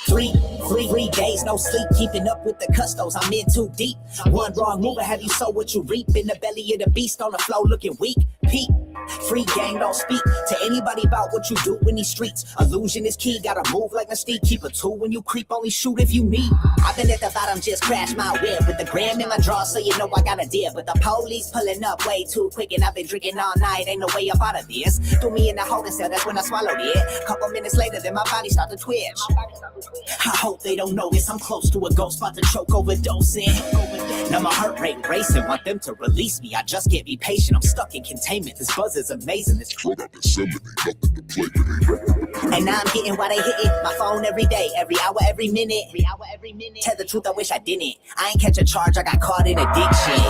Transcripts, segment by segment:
Three days, no sleep, keeping up with the custos. I'm in too deep. One wrong move, have you sow what you reap? In the belly of the beast, on the floor, looking weak. Peak. Free game, don't speak to anybody about what you do in these streets. Illusion is key, gotta move like Mystique. Keep a tool when you creep, only shoot if you need. I've been at the bottom, just crashed my whip with the gram in my draw, so you know I got a dip. But the police pulling up way too quick, and I've been drinking all night, ain't no way up out of this. Threw me in the holding cell, that's when I swallowed it. Couple minutes later, then my body started to twitch. I hope they don't notice I'm close to a ghost, about to choke, overdosing. Now my heart rate racing, want them to release me. I just can't be patient, I'm stuck in containment. This buzz is amazing, this club up in nothing to play with. And now I'm getting why they hitting my phone every day, every hour, every minute. Tell the truth, I wish I didn't. I ain't catch a charge, I got caught in addiction.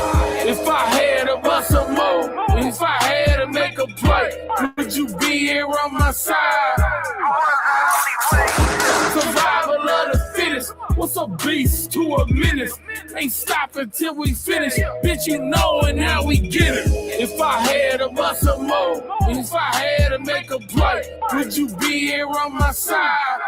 If I had to bust a move, if I had to make a play, would you be here on my side? Survival of the fittest. What's a beast to a menace? Ain't stopping till we finish. Bitch, you knowin' how we get it. If I had to bust a move, if I had to make a play, would you be here on my side?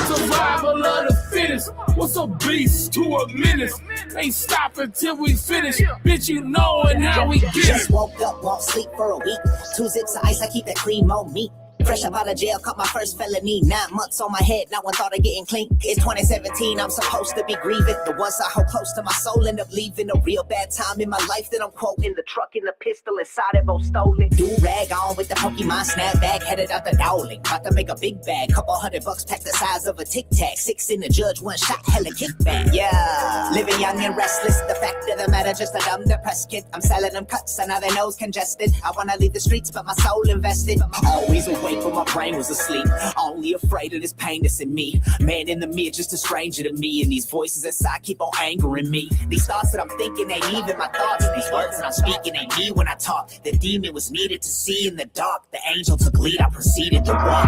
Survival of the fittest. What's a beast to a menace? Ain't stopping till we finish. Bitch, you knowin' how we get it. Just woke up, won't sleep for a week. 2 zips of ice, I keep that cream on me. Fresh up out of jail, caught my first felony. 9 months on my head, not one thought of getting clean. It's 2017, I'm supposed to be grieving. The ones I hold close to my soul end up leaving. A real bad time in my life that I'm quoting. The truck and the pistol inside it both stolen. Do-rag on with the Pokemon snapback, headed out the dowling. About to make a big bag, couple $100 packed the size of a Tic Tac. 6 in the judge, 1 shot, hella kickback. Yeah, living young and restless. The fact of the matter, just a dumb depressed kid. I'm selling them cuts, and now their nose congested. I wanna leave the streets, but my soul invested. Always awake, but my brain was asleep. Only afraid of this pain that's in me. Man in the mirror, just a stranger to me. And these voices inside keep on angering me. These thoughts that I'm thinking ain't even my thoughts. These words that I'm speaking ain't me when I talk. The demon was needed to see in the dark. The angel took lead, I proceeded to walk.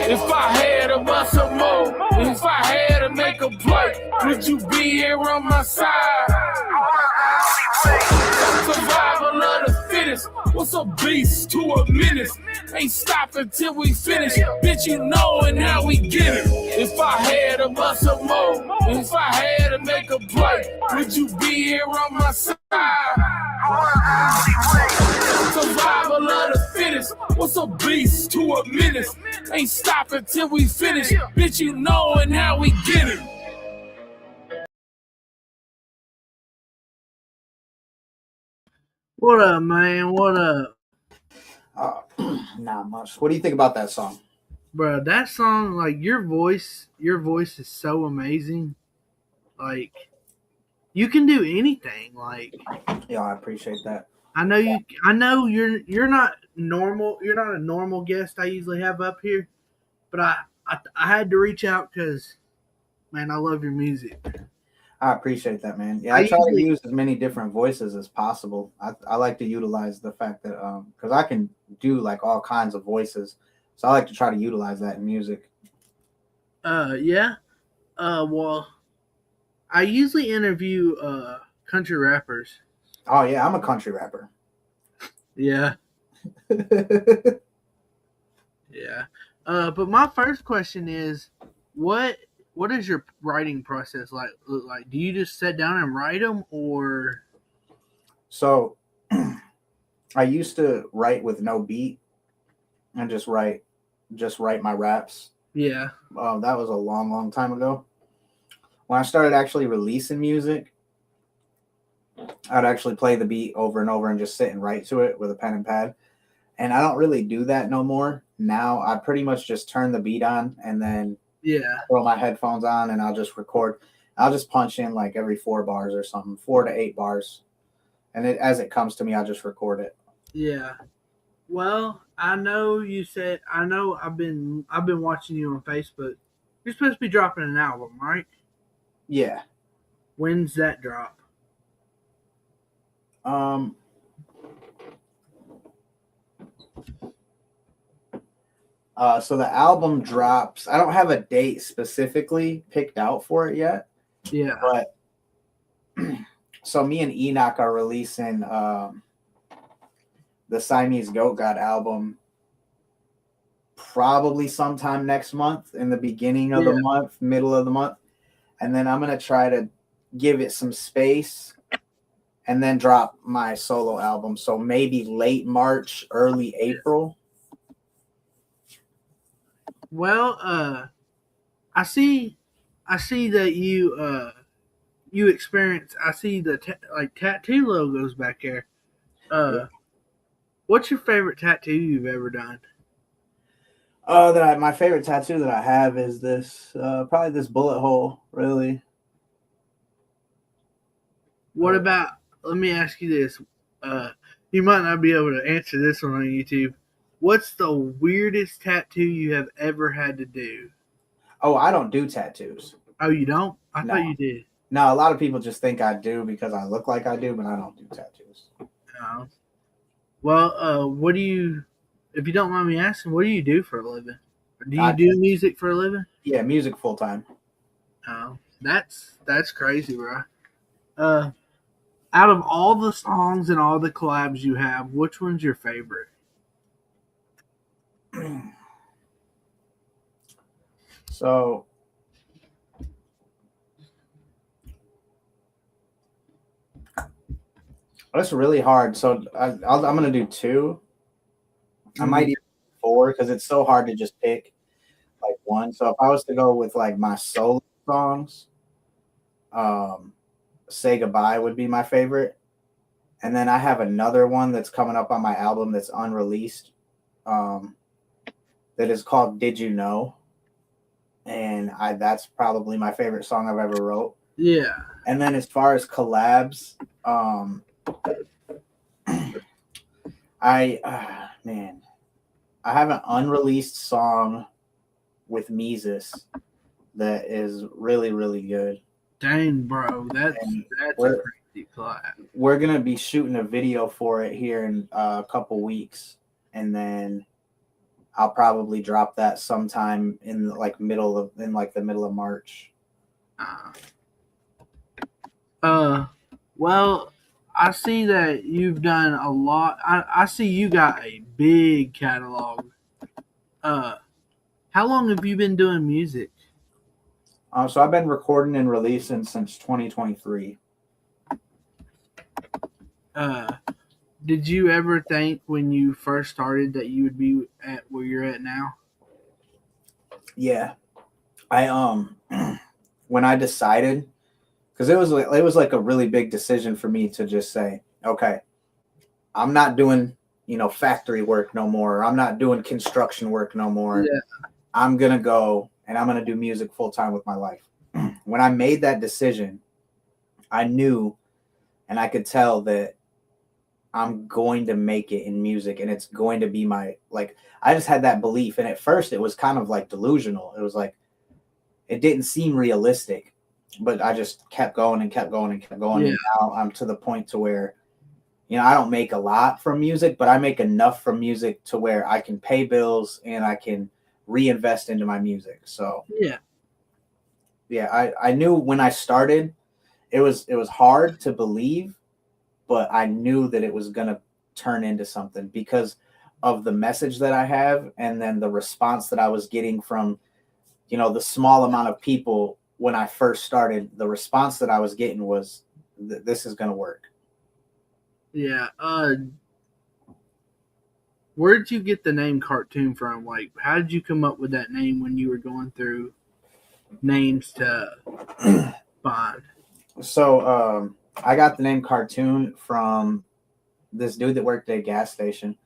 If I had to bust a move, if I had to make a play, would you be here on my side? Survival of the fittest. What's a beast to a menace? Ain't stopping till we finish. Bitch, you knowin' how we get it. If I had to bust a move, if I had to make a play, would you be here on my side? Survival of the fittest. What's a beast to a menace? Ain't stopping till we finish. Bitch, you knowin' how we get it. What up, man? What up? Not much. What do you think about that song? Bro, that song, like, your voice is so amazing. Like, you can do anything. Like, Yeah, I appreciate that. I know you're not normal. You're not a normal guest I usually have up here, but I had to reach out because, man, I love your music. I appreciate that, man. Yeah, I try to use as many different voices as possible. I like to utilize the fact that because I can do like all kinds of voices, so I like to try to utilize that in music. Yeah. Well, I usually interview country rappers. Oh yeah, I'm a country rapper. Yeah. Yeah. But my first question is, what is your writing process like? Do you just sit down and write them, or? So, I used to write with no beat and just write my raps. Yeah. That was a long, long time ago. When I started actually releasing music, I'd actually play the beat over and over and just sit and write to it with a pen and pad. And I don't really do that no more. Now I pretty much just turn the beat on and then throw my headphones on and I'll just record. I'll just punch in like every 4 bars or something, 4 to 8 bars. And as it comes to me, I'll just record it. Yeah. Well, I've been watching you on Facebook. You're supposed to be dropping an album, right? Yeah. When's that drop? So the album drops. I don't have a date specifically picked out for it yet, Yeah. but so me and Enoch are releasing the Siamese Goat God album probably sometime next month, in the beginning of the month, middle of the month. And then I'm going to try to give it some space and then drop my solo album. So maybe late March, early April. Well, I see that you experience. I see the like tattoo logos back there. What's your favorite tattoo you've ever done? My favorite tattoo that I have is this, probably this bullet hole, really. What about? Let me ask you this. You might not be able to answer this one on YouTube. What's the weirdest tattoo you have ever had to do? Oh, I don't do tattoos. Oh, you don't? I No. thought you did. No, a lot of people just think I do because I look like I do, but I don't do tattoos. Oh. Well, what do you? If you don't mind me asking, what do you do for a living? Do you do music for a living? Yeah, music full time. Oh, that's crazy, bro. Out of all the songs and all the collabs you have, which one's your favorite? So that's really hard. So I'm gonna do two. I might even do four because it's so hard to just pick like one. So if I was to go with like my solo songs, "Say Goodbye" would be my favorite, and then I have another one that's coming up on my album that's unreleased, that is called "Did You Know," and that's probably my favorite song I've ever wrote. Yeah. And then as far as collabs, I have an unreleased song with Mises that is really, really good. Dang, bro, that's a crazy collab. We're gonna be shooting a video for it here in a couple weeks, and then I'll probably drop that sometime in the middle of March. Well, I see that you've done a lot. I see you got a big catalog. How long have you been doing music? So I've been recording and releasing since 2023. Did you ever think when you first started that you would be at where you're at now? Yeah, I when I decided, because it was like a really big decision for me to just say, okay, I'm not doing factory work no more. I'm not doing construction work no more. Yeah. I'm gonna go and I'm gonna do music full time with my life. When I made that decision, I knew and I could tell that I'm going to make it in music, and it's going to be my, I just had that belief. And at first it was kind of like delusional. It was like, it didn't seem realistic, but I just kept going and kept going and kept going. Yeah. And now I'm to the point to where, I don't make a lot from music, but I make enough from music to where I can pay bills and I can reinvest into my music. So yeah, I knew when I started, it was hard to believe, but I knew that it was going to turn into something because of the message that I have, and then the response that I was getting from, the small amount of people when I first started. The response that I was getting was, this is going to work. Yeah. Where did you get the name Cartoon from? Like, how did you come up with that name when you were going through names to find? So I got the name Cartoon from this dude that worked at a gas station.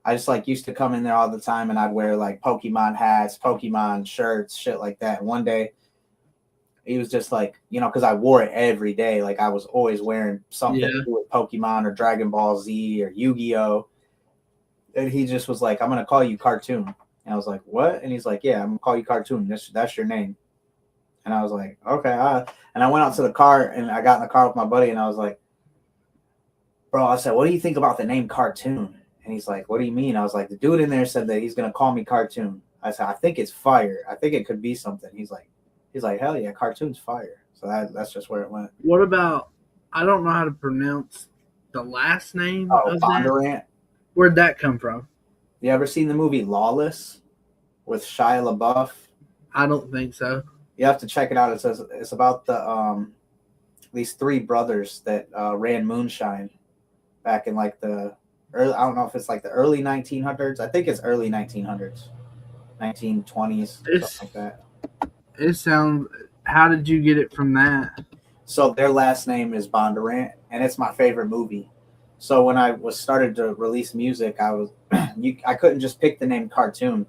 I just used to come in there all the time, and I'd wear Pokemon hats, Pokemon shirts, shit like that. And one day he was just because I wore it every day. I was always wearing something to do with Pokemon or Dragon Ball Z or Yu-Gi-Oh! And he just was like, I'm going to call you Cartoon. And I was like, what? And he's like, yeah, I'm going to call you Cartoon. That's your name. And I was like, okay. And I went out to the car, and I got in the car with my buddy, and I was like, bro, I said, what do you think about the name Cartoon? And he's like, what do you mean? I was like, the dude in there said that he's gonna call me Cartoon. I said, I think it's fire. I think it could be something. He's like, hell yeah, Cartoon's fire. So that's just where it went. What about, I don't know how to pronounce the last name Oh, of Bondurant. that. Where'd that come from? You ever seen the movie Lawless with Shia LaBeouf? I don't think so. You have to check it out. It says it's about these three brothers that ran moonshine back in like the early, I don't know if it's like the early 1900s. I think it's early 1900s, 1920s, something like that. It sounds. How did you get it from that? So their last name is Bondurant, and it's my favorite movie. So when I was started to release music, I couldn't just pick the name Cartoon.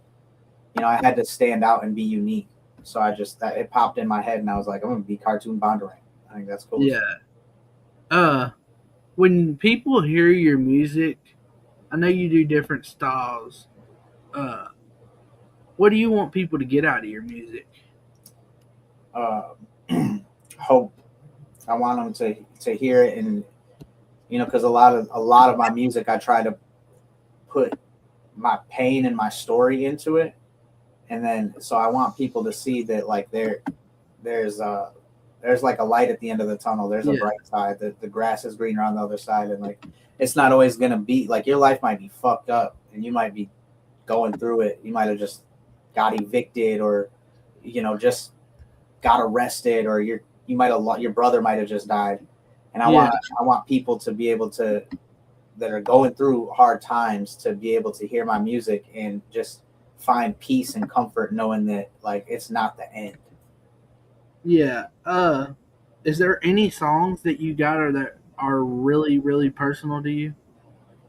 You know, I had to stand out and be unique. So it popped in my head, and I was like, I'm gonna be Cartoon Bondurant. I think that's cool. Yeah. When people hear your music, I know you do different styles. What do you want people to get out of your music? Hope. I want them to hear it, and you know, because a lot of my music, I try to put my pain and my story into it, and then so I want people to see that like there's like a light at the end of the tunnel. There's a bright side. The grass is greener on the other side, and like it's not always gonna be like your life might be fucked up, and you might be going through it. You might have just got evicted, or you know, just got arrested, or your brother might have just died. And I want people to be able to, that are going through hard times, to be able to hear my music and just find peace and comfort knowing that like it's not the end. Yeah. Is there any songs that you got or that are really, really personal to you?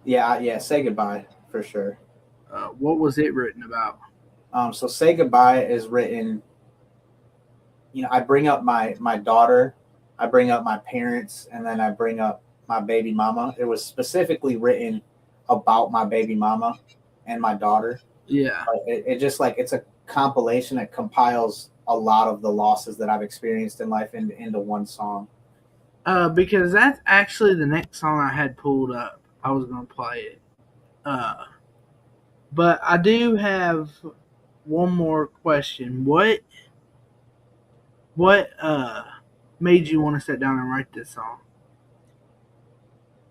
Yeah. Say Goodbye for sure. What was it written about? So Say Goodbye is written, you know, I bring up my daughter, I bring up my parents, and then I bring up my baby mama. It was specifically written about my baby mama and my daughter. Yeah. It just like, it's a compilation that compiles a lot of the losses that I've experienced in life into one song. Because that's actually the next song I had pulled up. I was going to play it. But I do have one more question. What made you want to sit down and write this song?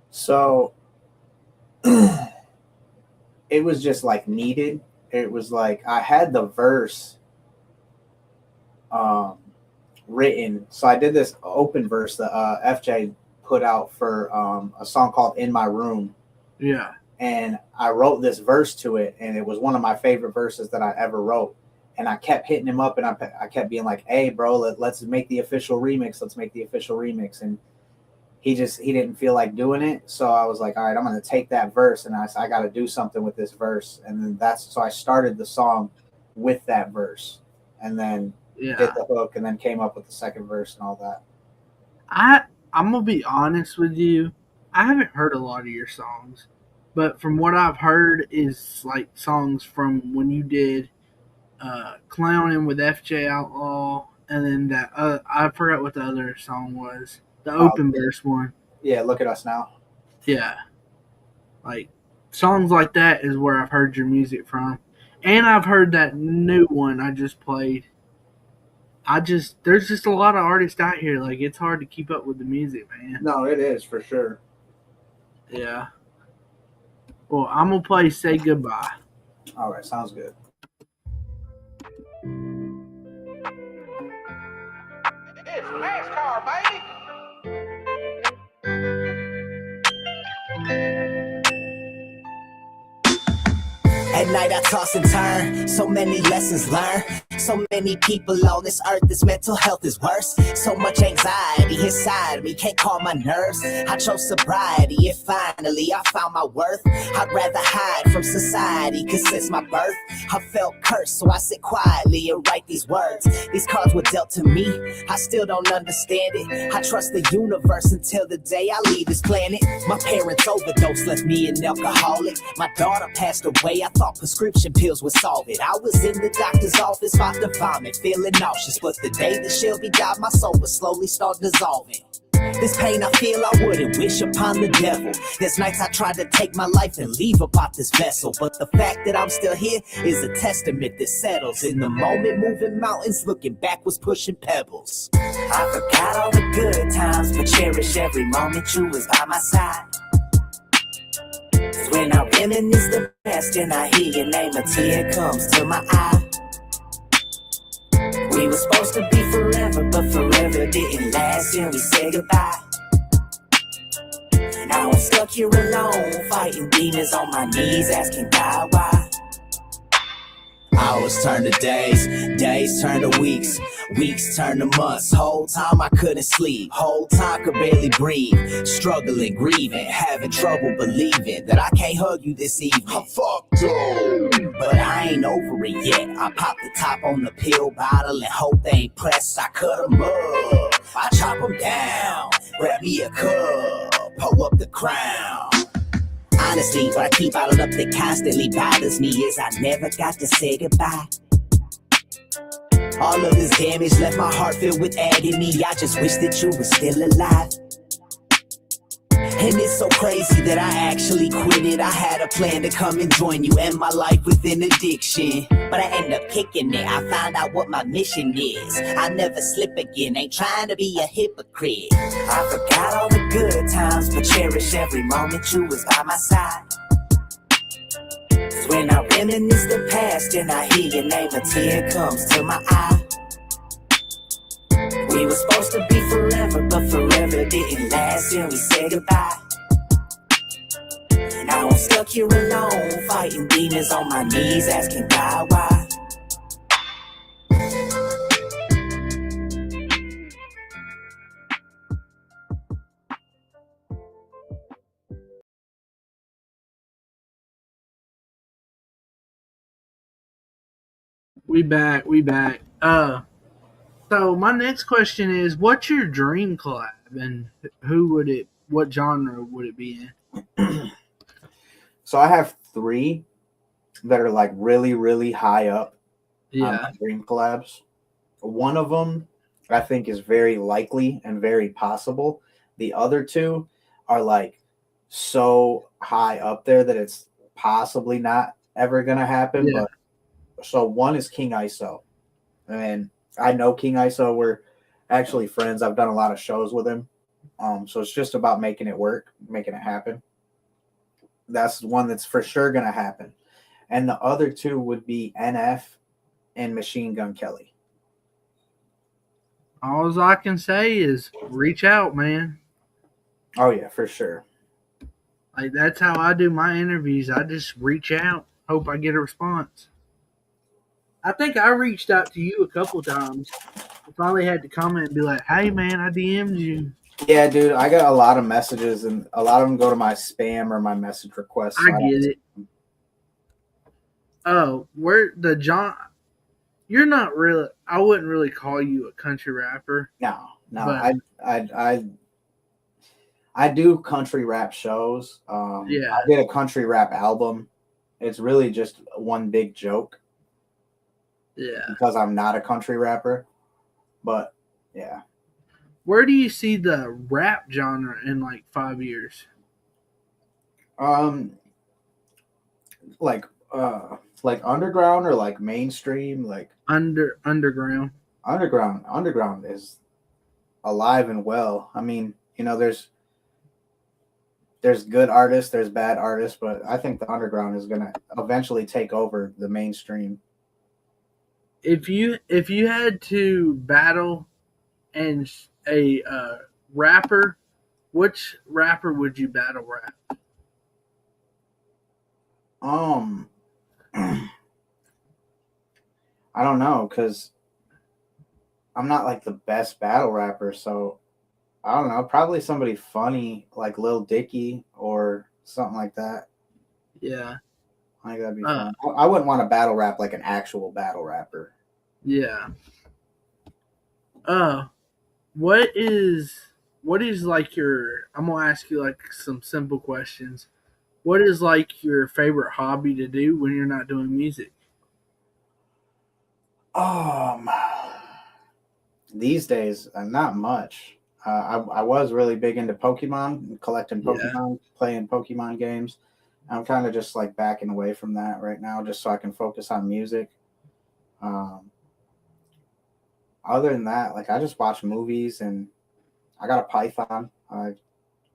So it was just like needed. It was like I had the verse written. So I did this open verse that FJ put out for a song called In My Room. Yeah. And I wrote this verse to it, and it was one of my favorite verses that I ever wrote. And I kept hitting him up, and I kept being like, hey, bro, let's make the official remix. Let's make the official remix. And he didn't feel like doing it. So I was like, all right, I'm going to take that verse, and I got to do something with this verse. And then so I started the song with that verse, and then did the hook, and then came up with the second verse and all that. I'm going to be honest with you. I haven't heard a lot of your songs, but from what I've heard is like songs from when you did Clowning with FJ Outlaw, and then that I forgot what the other song was. The open verse one. Yeah, Look at Us Now. Yeah. Like songs like that is where I've heard your music from. And I've heard that new one I just played. There's just a lot of artists out here, like it's hard to keep up with the music, man. No, it is for sure. Yeah. Well, I'm gonna play Say Goodbye. All right, sounds good. It's NASCAR, baby. At night I toss and turn, so many lessons learned. So many people on this earth, this mental health is worse. So much anxiety inside me, can't calm my nerves. I chose sobriety and finally I found my worth. I'd rather hide from society, cause since my birth I felt cursed, so I sit quietly and write these words. These cards were dealt to me, I still don't understand it. I trust the universe until the day I leave this planet. My parents overdosed, left me an alcoholic. My daughter passed away, I thought thought prescription pills would solve it. I was in the doctor's office, about to vomit, feeling nauseous. But the day that Shelby died, my soul would slowly start dissolving. This pain I feel, I wouldn't wish upon the devil. There's nights I tried to take my life and leave about this vessel. But the fact that I'm still here is a testament that settles. In the moment, moving mountains, looking back was pushing pebbles. I forgot all the good times, but cherish every moment you was by my side. When I reminisce the past and I hear your name, a tear comes to my eye. We were supposed to be forever, but forever didn't last, and we said goodbye. Now I'm stuck here alone, fighting demons on my knees, asking God why. Hours turn to days, days turn to weeks, weeks turn to months. Whole time I couldn't sleep, whole time could barely breathe. Struggling, grieving, having trouble believing that I can't hug you this evening. I'm fucked up, but I ain't over it yet. I pop the top on the pill bottle and hope they ain't pressed. I cut them up, I chop them down, grab me a cup, pull up the crown. Honestly, what I keep bottled up that constantly bothers me is I never got to say goodbye. All of this damage left my heart filled with agony. I just wish that you were still alive. And it's so crazy that I actually quit it. I had a plan to come and join you and my life within addiction, but I end up kicking it. I found out what my mission is. I never slip again, ain't trying to be a hypocrite. I forgot all the good times, but cherish every moment you was by my side. When I reminisce the past and I hear your name, a tear comes to my eye. We were supposed to be forever, but forever didn't last, and we said goodbye. Now I'm stuck here alone, fighting demons on my knees, asking God why. We back. So my next question is, what's your dream collab, and what genre would it be in? So I have 3 that are like really, really high up on Yeah, my dream collabs. One of them I think is very likely and very possible. The other 2 are like so high up there that it's possibly not ever gonna happen. Yeah. But so one is King ISO, and I know King ISO. We're actually friends. I've done a lot of shows with him. So it's just about making it work, making it happen. That's one that's for sure gonna happen. And the other 2 would be NF and Machine Gun Kelly. all I can say is reach out, man. Oh yeah, for sure. Like, that's how I do my interviews. I just reach out, hope I get a response. I think I reached out to you a couple times. I finally had to comment and be like, "Hey, man, I DM'd you." Yeah, dude, I got a lot of messages, and a lot of them go to my spam or my message requests. I get it. Oh, where the John? You're not really. I wouldn't really call you a country rapper. No, But- I do country rap shows. Yeah. I did a country rap album. It's really just one big joke Yeah. because I'm not a country rapper. But yeah, Where do you see the rap genre in like 5 years? like underground or like mainstream, like Underground. underground is alive and well. I mean, you know, there's good artists, there's bad artists, but I think the underground is gonna eventually take over the mainstream. If you had to battle and a rapper, which rapper would you battle rap? I don't know, because I'm not like the best battle rapper, so I don't know. Probably somebody funny like Lil Dicky or something like that. Yeah. I think that'd be fun. I wouldn't want to battle rap like an actual battle rapper. Yeah. What is like your? I'm gonna ask you like some simple questions. what is like your favorite hobby to do when you're not doing music? Um, these days, not much. I was really big into Pokemon, collecting Yeah. Pokemon, playing Pokemon games. I'm kind of just like backing away from that right now, just so I can focus on music. Um, Other than that, like I just watch movies and I got a python. I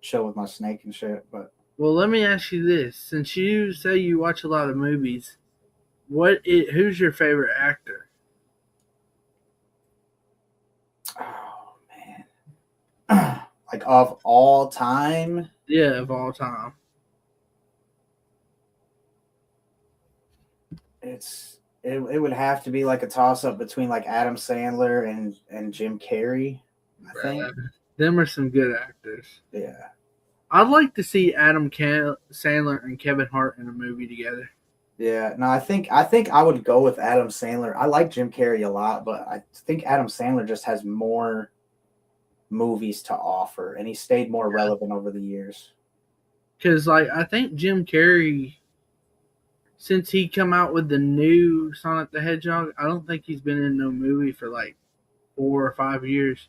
chill with my snake and shit. But Well, let me ask you this: since you say you watch a lot of movies, who's your favorite actor? oh man, like of all time, Yeah, of all time. it would have to be like a toss up between like Adam Sandler and Jim Carrey. I think. Them are some good actors. Yeah. I'd like to see Sandler and Kevin Hart in a movie together. Yeah, no, I think I would go with Adam Sandler. I like Jim Carrey a lot, but I think Adam Sandler just has more movies to offer, and he stayed more relevant over the years. Because, like, I think Jim Carrey, since he come out with the new Sonic the Hedgehog, I don't think he's been in no movie for like 4 or 5 years.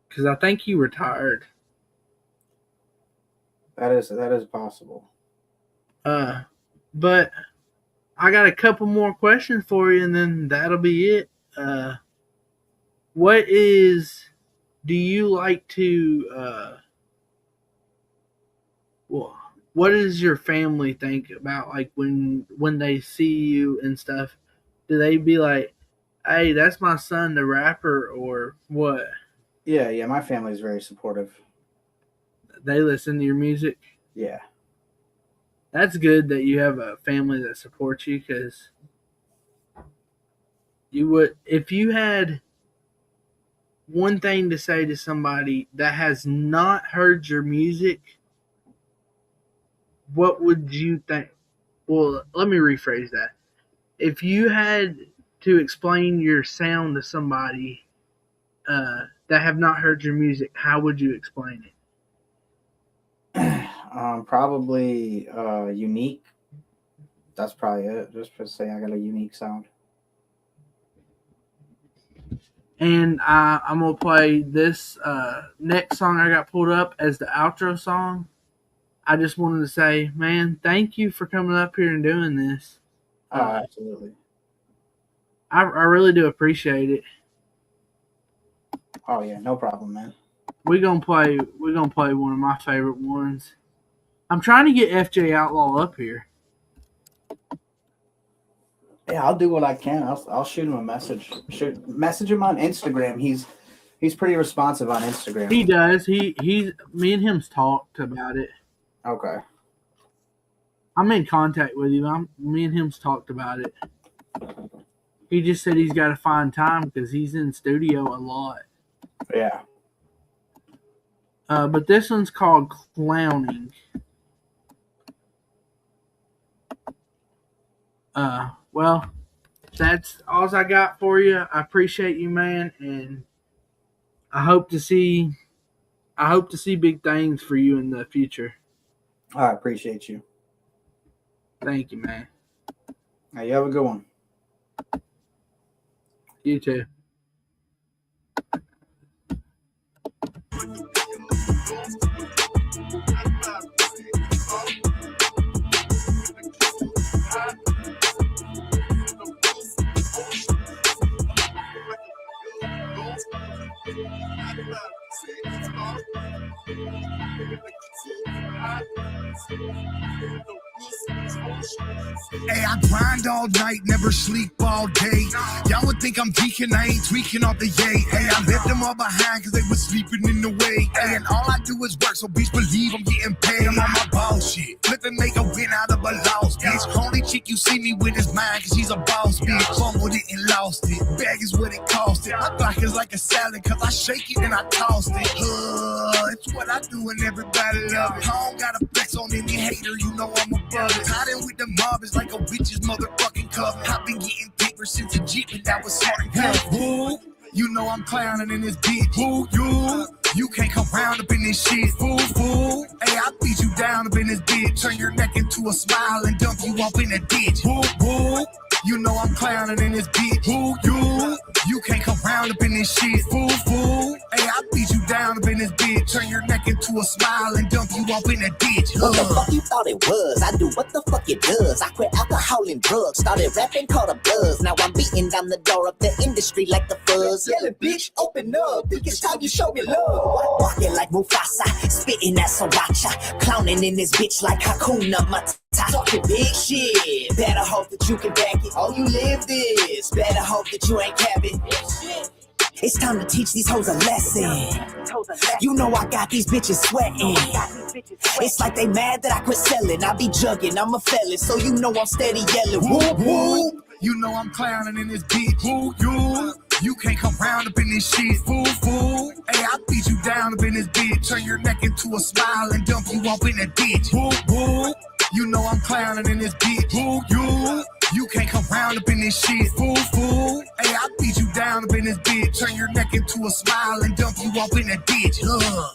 Because I think he retired. That is possible. But I got a couple more questions for you, and then that'll be it. Do you like to, well, what does your family think about, like, when they see you and stuff? Do they be like, hey, that's my son, the rapper, or what? Yeah, my family is very supportive. They listen to your music? Yeah. That's good that you have a family that supports you, because you would, if you had one thing to say to somebody that has not heard your music, what would you think? Well, let me rephrase that. If you had to explain your sound to somebody that have not heard your music, how would you explain it? Probably unique. That's probably it. Just to say I got a unique sound. And I'm going to play this next song I got pulled up as the outro song. I just wanted to say, man, thank you for coming up here and doing this. Oh, absolutely. I really do appreciate it. Oh yeah, no problem, man. We're gonna play one of my favorite ones. I'm trying to get FJ Outlaw up here. Yeah, I'll do what I can. I'll shoot him a message. Message him on Instagram. He's pretty responsive on Instagram. He does. He's me and him's talked about it. Okay. I'm in contact with him. Me and him's talked about it. He just said he's got to find time because he's in studio a lot. Yeah. But this one's called Clowning. Well, that's all I got for you. I appreciate you, man, and I hope to see big things for you in the future. I appreciate you. Thank you, man. Now you have a good one. You too. Hey, I grind all night, never sleep all day. Y'all would think I'm geeking, I ain't tweaking off the yay. Hey, I left them all behind cause they was sleeping in the way. Hey, and all I do is work, so bitch believe I'm getting paid. I'm on my bullshit. Flip and make a win out of a loss, bitch. Only chick you see me with is mine cause she's a boss, bitch. Fumbled it and lost it. Bag is what it cost it. My block is like a salad cause I shake it and I toss it. It's what I do and everybody love it. I don't gotta flex on any hater, you know I'm above it. Tied in with the mob is like a witch's motherfucking coven. I've been getting paper since a Jeep and that was smart and clever. Who? You know I'm clowning in this bitch. Who? You can't come round up in this shit, fool, fool. Hey, I beat you down up in this bitch. Turn your neck into a smile and dump you up in a ditch. Woo, woo. You know I'm clowning in this bitch. Who you? You can't come round up in this shit, fool, fool. Hey, I beat you down up in this bitch. Turn your neck into a smile and dump you up in a ditch. What the fuck you thought it was? I do what the fuck it does. I quit alcohol and drugs, started rapping, called a buzz. Now I'm beating down the door of the industry like the fuzz. Yelling, bitch, open up. Think it's time you show me love. Walking like Mufasa, spitting that sriracha, clowning in this bitch like Hakuna Matata. Talking big shit. Better hope that you can back it. All you live this. Better hope that you ain't cap it. It's time to teach these hoes a lesson. You know I got these bitches sweating. It's like they mad that I quit selling. I be jugging, I'm a felon, so you know I'm steady yelling. Whoop, whoop. You know I'm clowning in this bitch. Who you? You can't come round up in this shit, fool, fool. Hey, I beat you down up in this bitch. Turn your neck into a smile and dump you up in a ditch. Who, who? You know I'm clowning in this bitch. Who you? You can't come round up in this shit, fool, fool. Hey, I beat you down up in this bitch. Turn your neck into a smile and dump you up in a ditch. Ugh.